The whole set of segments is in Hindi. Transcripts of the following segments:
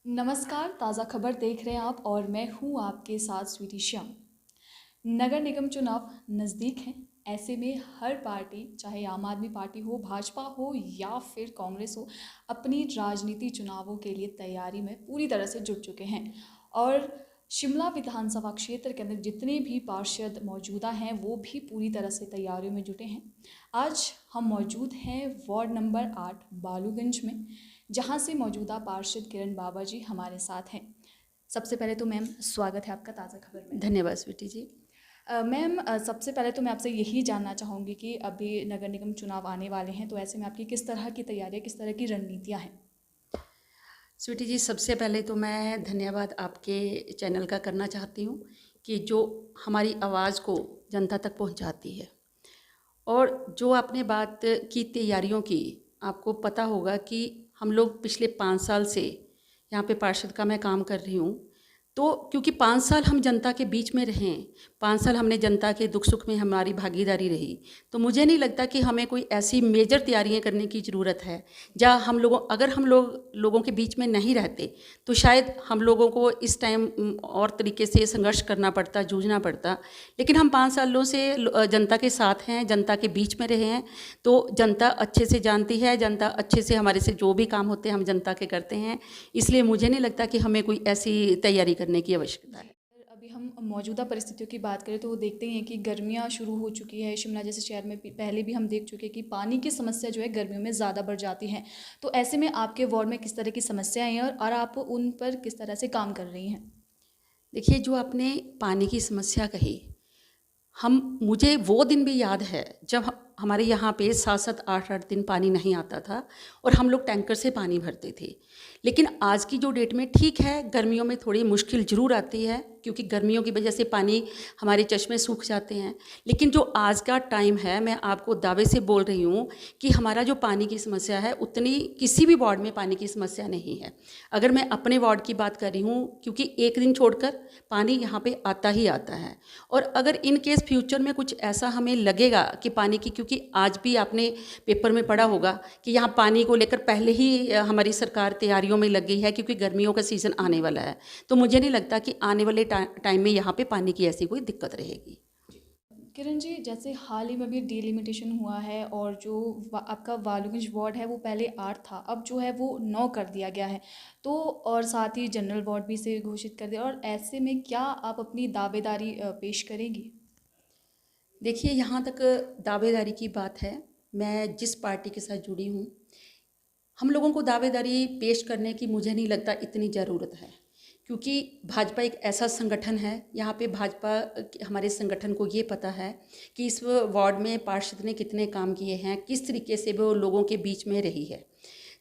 नमस्कार, ताज़ा खबर देख रहे हैं आप और मैं हूँ आपके साथ स्वीटी श्याम। नगर निगम चुनाव नज़दीक हैं। ऐसे में हर पार्टी, चाहे आम आदमी पार्टी हो, भाजपा हो या फिर कांग्रेस हो, अपनी राजनीति चुनावों के लिए तैयारी में पूरी तरह से जुट चुके हैं। और शिमला विधानसभा क्षेत्र के अंदर जितने भी पार्षद मौजूदा हैं वो भी पूरी तरह से तैयारियों में जुटे हैं। आज हम मौजूद हैं वार्ड नंबर 8 बालूगंज में, जहां से मौजूदा पार्षद किरण बाबा जी हमारे साथ हैं। सबसे पहले तो मैम स्वागत है आपका ताज़ा खबर में। धन्यवाद स्वीटी जी। मैम, सबसे पहले तो मैं आपसे यही जानना चाहूँगी कि अभी नगर निगम चुनाव आने वाले हैं, तो ऐसे में आपकी किस तरह की तैयारियाँ, किस तरह की रणनीतियाँ हैं? स्वीटी जी, सबसे पहले तो मैं धन्यवाद आपके चैनल का करना चाहती हूँ कि जो हमारी आवाज़ को जनता तक पहुँचाती है। और जो आपने बात की तैयारियों की, आपको पता होगा कि हम लोग पिछले 5 साल से यहाँ पे पार्षद का मैं काम कर रही हूँ। तो क्योंकि 5 साल हम जनता के बीच में रहें, 5 साल हमने जनता के दुख सुख में हमारी भागीदारी रही, तो मुझे नहीं लगता कि हमें कोई ऐसी मेजर तैयारियां करने की ज़रूरत है। जहाँ अगर हम लोगों के बीच में नहीं रहते तो शायद हम लोगों को इस टाइम और तरीके से संघर्ष करना पड़ता, जूझना पड़ता। लेकिन हम 5 सालों से जनता के साथ हैं, जनता के बीच में रहे हैं, तो जनता अच्छे से जानती है, जनता अच्छे से हमारे से जो भी काम होते हैं हम जनता के करते हैं। इसलिए मुझे नहीं लगता कि हमें कोई ऐसी तैयारी करने की आवश्यकता है। अभी हम मौजूदा परिस्थितियों की बात करें तो वो देखते हैं कि गर्मियाँ शुरू हो चुकी है। शिमला जैसे शहर में पहले भी हम देख चुके हैं कि पानी की समस्या जो है गर्मियों में ज़्यादा बढ़ जाती है। तो ऐसे में आपके वार्ड में किस तरह की समस्याएं हैं और आप उन पर किस तरह से काम कर रही हैं? देखिए, जो आपने पानी की समस्या कही, मुझे वो दिन भी याद है जब हमारे यहाँ पे 7-7 8-8 दिन पानी नहीं आता था और हम लोग टैंकर से पानी भरते थे। लेकिन आज की जो डेट में ठीक है, गर्मियों में थोड़ी मुश्किल ज़रूर आती है क्योंकि गर्मियों की वजह से पानी हमारे चश्मे सूख जाते हैं। लेकिन जो आज का टाइम है, मैं आपको दावे से बोल रही हूँ कि हमारा जो पानी की समस्या है उतनी किसी भी वार्ड में पानी की समस्या नहीं है। अगर मैं अपने वार्ड की बात कर रही हूँ, क्योंकि एक दिन छोड़कर पानी यहाँ पे आता ही आता है। और अगर इन केस फ्यूचर में कुछ ऐसा हमें लगेगा कि पानी की, क्योंकि आज भी आपने पेपर में पढ़ा होगा कि यहाँ पानी को लेकर पहले ही हमारी सरकार तैयारियों में लग गई है क्योंकि गर्मियों का सीज़न आने वाला है। तो मुझे नहीं लगता कि आने वाले टाइम में यहाँ पे पानी की ऐसी कोई दिक्कत रहेगी। किरण जी, जैसे हाल ही में भी डिलिमिटेशन हुआ है और जो आपका बालूगंज वार्ड है वो पहले 8 था, अब जो है वो 9 कर दिया गया है। तो और साथ ही जनरल वार्ड भी से घोषित कर दिया, और ऐसे में क्या आप अपनी दावेदारी पेश करेंगी? देखिए, यहाँ तक दावेदारी की बात है, मैं जिस पार्टी के साथ जुड़ी हूँ, हम लोगों को दावेदारी पेश करने की मुझे नहीं लगता इतनी ज़रूरत है, क्योंकि भाजपा एक ऐसा संगठन है, यहाँ पे भाजपा हमारे संगठन को ये पता है कि इस वार्ड में पार्षद ने कितने काम किए हैं, किस तरीके से वो लोगों के बीच में रही है।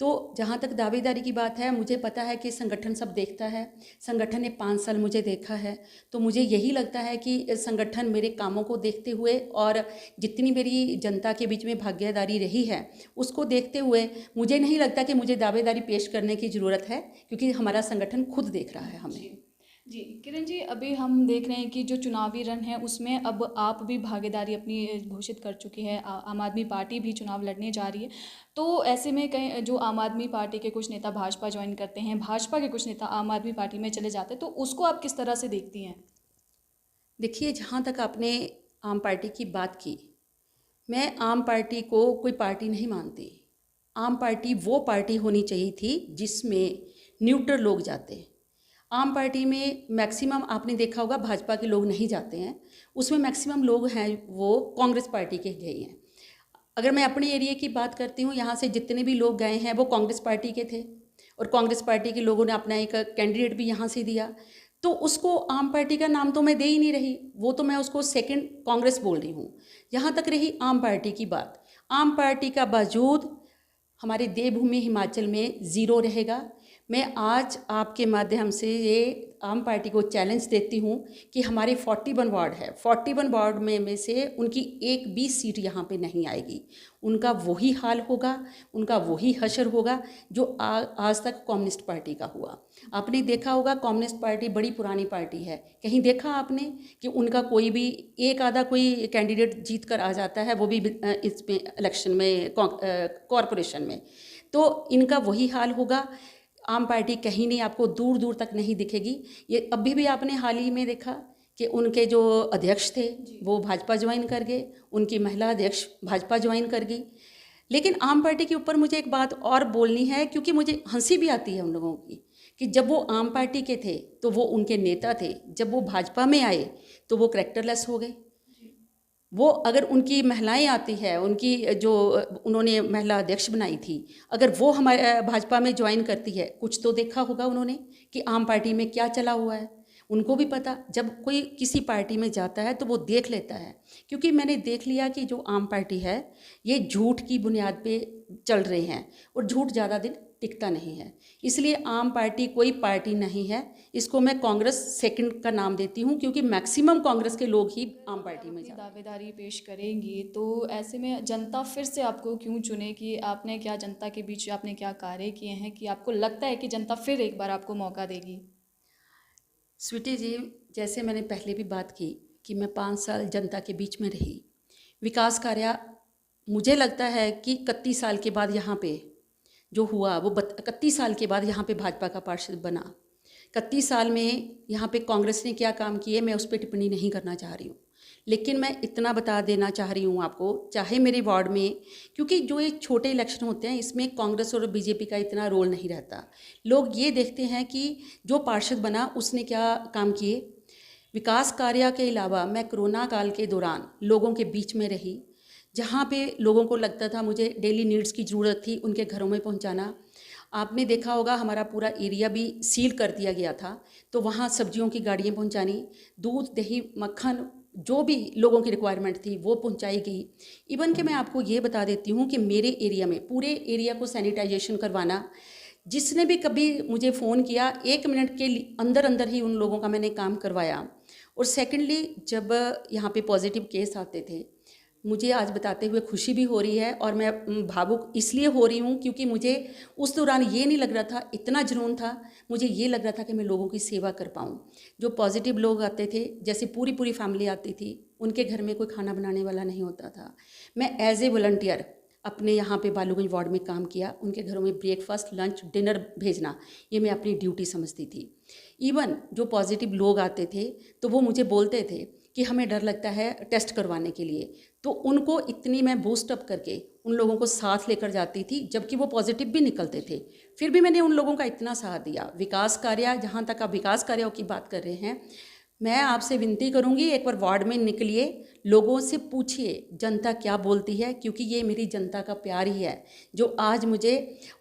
तो जहाँ तक दावेदारी की बात है, मुझे पता है कि संगठन सब देखता है, संगठन ने 5 साल मुझे देखा है, तो मुझे यही लगता है कि संगठन मेरे कामों को देखते हुए और जितनी मेरी जनता के बीच में भागीदारी रही है उसको देखते हुए मुझे नहीं लगता कि मुझे दावेदारी पेश करने की ज़रूरत है, क्योंकि हमारा संगठन खुद देख रहा है हमें। जी, किरण जी, अभी हम देख रहे हैं कि जो चुनावी रण है उसमें अब आप भी भागीदारी अपनी घोषित कर चुकी है। आम आदमी पार्टी भी चुनाव लड़ने जा रही है। तो ऐसे में कहीं जो आम आदमी पार्टी के कुछ नेता भाजपा ज्वाइन करते हैं, भाजपा के कुछ नेता आम आदमी पार्टी में चले जाते हैं, तो उसको आप किस तरह से देखती हैं? देखिए, जहाँ तक आपने आम पार्टी की बात की, मैं आम पार्टी को कोई पार्टी नहीं मानती। आम पार्टी वो पार्टी होनी चाहिए थी जिसमें न्यूट्रल लोग जाते। आम पार्टी में मैक्सिमम आपने देखा होगा भाजपा के लोग नहीं जाते हैं, उसमें मैक्सिमम लोग हैं वो कांग्रेस पार्टी के गए हैं। अगर मैं अपने एरिया की बात करती हूँ, यहाँ से जितने भी लोग गए हैं वो कांग्रेस पार्टी के थे और कांग्रेस पार्टी के लोगों ने अपना एक कैंडिडेट भी यहाँ से दिया। तो उसको आम पार्टी का नाम तो मैं दे ही नहीं रही, वो तो मैं उसको सेकंड कांग्रेस बोल रही हूँ। यहाँ तक रही आम पार्टी की बात, आम पार्टी का वजूद हमारे देवभूमि हिमाचल में ज़ीरो रहेगा। मैं आज आपके माध्यम से ये आम पार्टी को चैलेंज देती हूँ कि हमारे 41 वार्ड है, 41 वार्ड में से उनकी एक भी सीट यहाँ पे नहीं आएगी। उनका वही हाल होगा, उनका वही हशर होगा जो आज तक कम्युनिस्ट पार्टी का हुआ। आपने देखा होगा कम्युनिस्ट पार्टी बड़ी पुरानी पार्टी है, कहीं देखा आपने कि उनका कोई भी एक आधा कोई कैंडिडेट जीत कर आ जाता है, वो भी इसमें इलेक्शन में कॉरपोरेशन में। तो इनका वही हाल होगा। आम पार्टी कहीं नहीं, आपको दूर दूर तक नहीं दिखेगी। ये अभी भी आपने हाल ही में देखा कि उनके जो अध्यक्ष थे वो भाजपा ज्वाइन कर गए, उनकी महिला अध्यक्ष भाजपा ज्वाइन कर गई। लेकिन आम पार्टी के ऊपर मुझे एक बात और बोलनी है, क्योंकि मुझे हंसी भी आती है उन लोगों की कि जब वो आम पार्टी के थे तो वो उनके नेता थे, जब वो भाजपा में आए तो वो कैरेक्टरलेस हो गए। वो अगर उनकी महिलाएं आती है, उनकी जो उन्होंने महिला अध्यक्ष बनाई थी, अगर वो हमारे भाजपा में ज्वाइन करती है, कुछ तो देखा होगा उन्होंने कि आम पार्टी में क्या चला हुआ है। उनको भी पता, जब कोई किसी पार्टी में जाता है तो वो देख लेता है। क्योंकि मैंने देख लिया कि जो आम पार्टी है ये झूठ की बुनियाद पे चल रहे हैं, और झूठ ज़्यादा दिन टिकता नहीं है। इसलिए आम पार्टी कोई पार्टी नहीं है, इसको मैं कांग्रेस सेकंड का नाम देती हूँ, क्योंकि मैक्सिमम कांग्रेस के लोग ही आम पार्टी में जाते हैं। दावेदारी पेश करेंगी तो ऐसे में जनता फिर से आपको क्यों चुने, कि आपने क्या जनता के बीच आपने क्या कार्य किए हैं कि आपको लगता है कि जनता फिर एक बार आपको मौका देगी? स्वीटी जी, जैसे मैंने पहले भी बात की कि मैं 5 साल जनता के बीच में रही, विकास कार्य मुझे लगता है कि 31 साल के बाद यहाँ पे जो हुआ वो 31 साल के बाद यहाँ पे भाजपा का पार्षद बना। 31 साल में यहाँ पे कांग्रेस ने क्या काम किए मैं उस पर टिप्पणी नहीं करना चाह रही हूँ, लेकिन मैं इतना बता देना चाह रही हूँ आपको, चाहे मेरे वार्ड में, क्योंकि जो ये छोटे इलेक्शन होते हैं इसमें कांग्रेस और बीजेपी का इतना रोल नहीं रहता। लोग ये देखते हैं कि जो पार्षद बना उसने क्या काम किए। विकास कार्य के अलावा मैं कोरोना काल के दौरान लोगों के बीच में रही, जहाँ पे लोगों को लगता था मुझे डेली नीड्स की ज़रूरत थी, उनके घरों में पहुँचाना। आपने देखा होगा हमारा पूरा एरिया भी सील कर दिया गया था, तो वहाँ सब्जियों की गाड़ियाँ पहुँचानी, दूध दही मक्खन जो भी लोगों की रिक्वायरमेंट थी वो पहुँचाई गई। इवन कि मैं आपको ये बता देती हूँ कि मेरे एरिया में पूरे एरिया को सैनिटाइजेशन करवाना, जिसने भी कभी मुझे फ़ोन किया 1 मिनट के अंदर अंदर ही उन लोगों का मैंने काम करवाया। और सेकेंडली, जब यहाँ पे पॉजिटिव केस आते थे, मुझे आज बताते हुए खुशी भी हो रही है, और मैं भावुक इसलिए हो रही हूँ क्योंकि मुझे उस दौरान ये नहीं लग रहा था, इतना जुनून था, मुझे ये लग रहा था कि मैं लोगों की सेवा कर पाऊँ। जो पॉजिटिव लोग आते थे, जैसे पूरी पूरी फैमिली आती थी, उनके घर में कोई खाना बनाने वाला नहीं होता था, मैं एज ए वॉलंटियर अपने यहाँ पे बालूगंज वार्ड में काम किया। उनके घरों में ब्रेकफास्ट लंच डिनर भेजना ये मैं अपनी ड्यूटी समझती थी। इवन जो पॉजिटिव लोग आते थे तो वो मुझे बोलते थे कि हमें डर लगता है टेस्ट करवाने के लिए, तो उनको इतनी मैं बूस्ट अप करके उन लोगों को साथ लेकर जाती थी, जबकि वो पॉजिटिव भी निकलते थे, फिर भी मैंने उन लोगों का इतना साथ दिया। विकास कार्य, जहाँ तक आप विकास कार्यों की बात कर रहे हैं, मैं आपसे विनती करूंगी एक बार वार्ड में निकलिए, लोगों से पूछिए जनता क्या बोलती है, क्योंकि ये मेरी जनता का प्यार ही है जो आज मुझे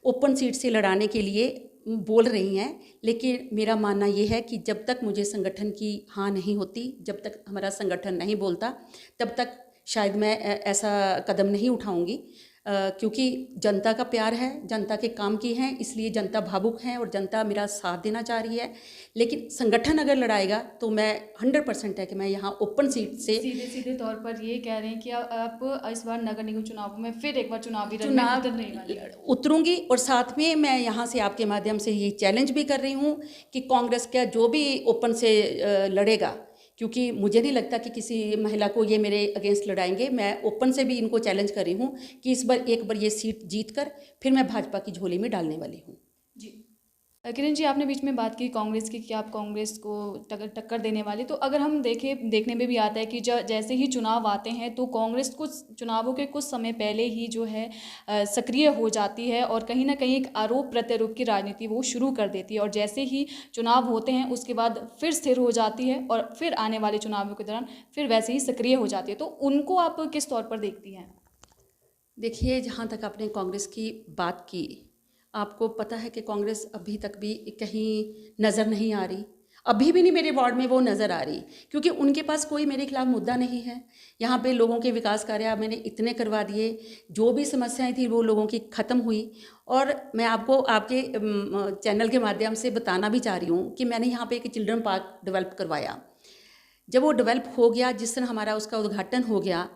ओपन सीट से लड़ाने के लिए बोल रही हैं। लेकिन मेरा मानना ये है कि जब तक मुझे संगठन की हाँ नहीं होती, जब तक हमारा संगठन नहीं बोलता, तब तक शायद मैं ऐसा कदम नहीं उठाऊंगी, क्योंकि जनता का प्यार है, जनता के काम की हैं, इसलिए जनता भावुक हैं और जनता मेरा साथ देना चाह रही है। लेकिन संगठन अगर लड़ाएगा तो मैं 100% है कि मैं यहाँ ओपन सीट से सीधे तौर पर ये कह रहे हैं कि आप इस बार नगर निगम चुनाव में फिर एक बार चुनाव उतरूंगी, और साथ में मैं यहाँ से आपके माध्यम से ये चैलेंज भी कर रही हूँ कि कांग्रेस का जो भी ओपन से लड़ेगा, क्योंकि मुझे नहीं लगता कि किसी महिला को ये मेरे अगेंस्ट लड़ाएंगे, मैं ओपन से भी इनको चैलेंज कर रही हूँ कि इस बार एक बार ये सीट जीत कर फिर मैं भाजपा की झोली में डालने वाली हूँ। जी किरण जी, आपने बीच में बात की कांग्रेस की कि आप कांग्रेस को टक्कर देने वाले, तो अगर हम देखने में भी आता है कि जैसे ही चुनाव आते हैं तो कांग्रेस कुछ चुनावों के कुछ समय पहले ही जो है सक्रिय हो जाती है और कहीं ना कहीं एक आरोप प्रत्यारोप की राजनीति वो शुरू कर देती है, और जैसे ही चुनाव होते हैं उसके बाद फिर स्थिर हो जाती है और फिर आने वाले चुनावों के दौरान फिर वैसे ही सक्रिय हो जाती है। तो उनको आप किस तौर पर देखती हैं? देखिए, जहाँ तक आपने कांग्रेस की बात की, आपको पता है कि कांग्रेस अभी तक भी कहीं नज़र नहीं आ रही, अभी भी नहीं मेरे वार्ड में वो नज़र आ रही, क्योंकि उनके पास कोई मेरे खिलाफ मुद्दा नहीं है। यहाँ पे लोगों के विकास कार्य मैंने इतने करवा दिए, जो भी समस्याएं थी वो लोगों की ख़त्म हुई। और मैं आपको आपके चैनल के माध्यम से बताना भी चाह रही हूँ कि मैंने यहाँ पे एक चिल्ड्रन पार्क डेवलप करवाया। जब वो डेवलप हो गया, जिस दिन हमारा उसका उद्घाटन हो गया,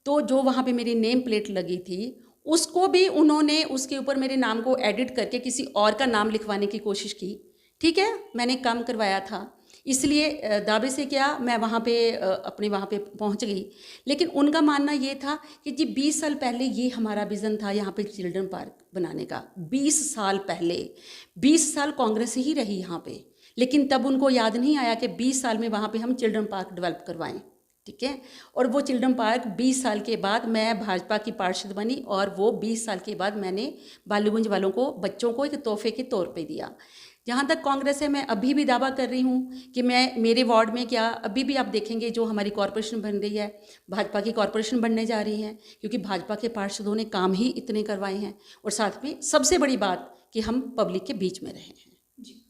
तो जो वहाँ पे मेरी नेम प्लेट लगी थी उसको भी उन्होंने उसके ऊपर मेरे नाम को एडिट करके किसी और का नाम लिखवाने की कोशिश की। ठीक है, मैंने काम करवाया था। इसलिए दावे से क्या मैं वहाँ पे अपने वहाँ पे पहुँच गई। लेकिन उनका मानना ये था कि जी 20 साल पहले ये हमारा विज़न था यहाँ पे चिल्ड्रन पार्क बनाने का। 20 साल पहले, 20 साल कांग्रेस ही रही यहाँ पे, लेकिन तब उनको याद नहीं आया कि 20 साल में वहाँ पे हम चिल्ड्रन पार्क डेवलप करवाएं। ठीक है। और वो चिल्ड्रन पार्क 20 साल के बाद मैं भाजपा की पार्षद बनी और वो 20 साल के बाद मैंने बालूगंज वालों को, बच्चों को एक तोहफे के तौर पे दिया। जहाँ तक कांग्रेस है, मैं अभी भी दावा कर रही हूँ कि मैं मेरे वार्ड में क्या, अभी भी आप देखेंगे जो हमारी कॉरपोरेशन बन रही है, भाजपा की कॉरपोरेशन बनने जा रही है, क्योंकि भाजपा के पार्षदों ने काम ही इतने करवाए हैं। और साथ में सबसे बड़ी बात कि हम पब्लिक के बीच में रहे हैं। जी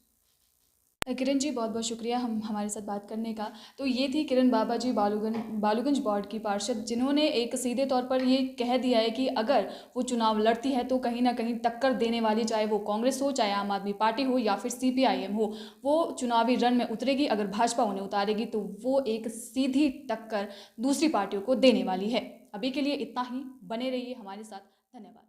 किरण जी, बहुत बहुत शुक्रिया हमारे साथ बात करने का। तो ये थी किरण बाबा जी, बालूगंज वार्ड की पार्षद, जिन्होंने एक सीधे तौर पर ये कह दिया है कि अगर वो चुनाव लड़ती है तो कहीं ना कहीं टक्कर देने वाली, चाहे वो कांग्रेस हो, चाहे आम आदमी पार्टी हो या फिर CPIM हो, वो चुनावी रण में उतरेगी। अगर भाजपा उन्हें उतारेगी तो वो एक सीधी टक्कर दूसरी पार्टियों को देने वाली है। अभी के लिए इतना ही, बने रहिए हमारे साथ। धन्यवाद।